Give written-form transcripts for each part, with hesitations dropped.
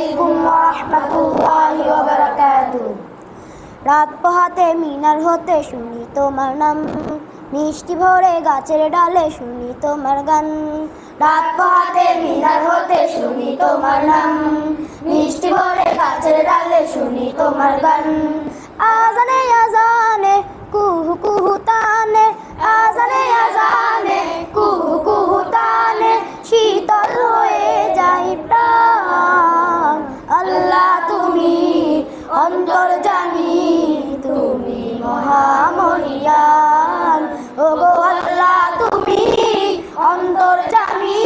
আলাইকুম ওয়া রাহমাতুল্লাহি ওয়া বারাকাতুহু। রাত পোহাতে মিনার হতে শুনি তোমার নাম, মিষ্টি ভরে গাছের ডালে শুনি তোমার গান। রাত পোহাতে মিনার হতে শুনি তোমার নাম, মিষ্টি ভরে গাছের ডালে শুনি তোমার গান। আজানে আজানে কুহু কুহু তানে, আজানে আজানে কুহু কুহু তানে, শীতল হয়ে যায় প্রাণ। আল্লাহ তুমি অন্তর্যামী, তুমি মহামহিয়ান। ওগো আল্লাহ তুমি অন্তর্যামী।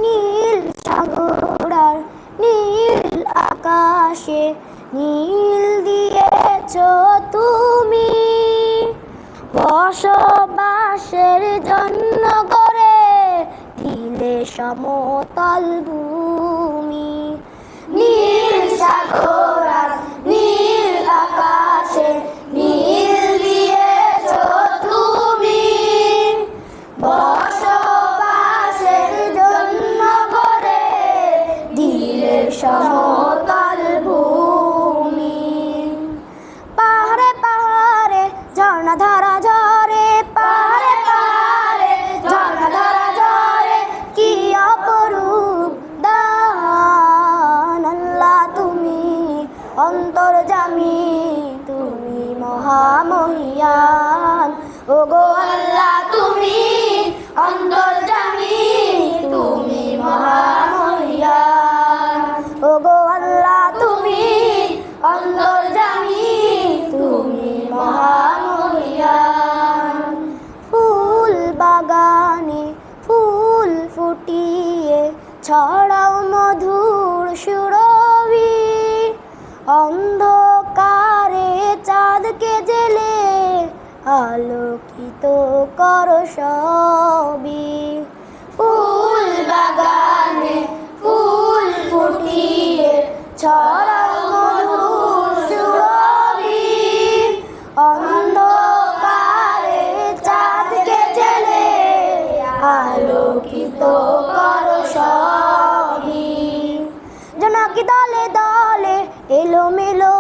নীল সাগর আর নীল আকাশে নীল দিয়েছ তুমি, বসবাসের জন্য করে দিলে সমতল ভূমি। নীল সাগর আর নীল আকাশে নীল দিয়েছ তুমি, বসবাসের জন্য করে দিলে সমতল ভূমি। পাহাড়ে পাহাড়ে ঝর্ণা ধারা ঝরে, পাহাড়ে পাহাড়ে ঝর্ণা ধারা ঝরে, কি অপরূপ দান। আল্লাহ তুমি অন্তর্যামী, তুমি মহামহিয়ান। ওগো আল্লাহ তুমি অন্তর্যামী, তুমি মহামহিয়ান। ওগো আল্লাহ তুমি অন্তর্যামী, তুমি মহামহিয়ান। ফুল বাগানে ফুল ফুটিয়ে ছড়াও মধুর সুরভি, অন্ধকারে চাঁদকে জেলে আলোকিত করো সবই। ফুল বাগানে ফুল ফুটিয়ে ছড়াও মধুর সুরভি, অন্ধকারে চাঁদকে জেলে আলোকিত করো সবই। জোনাকি দলে দলে এলোমেলো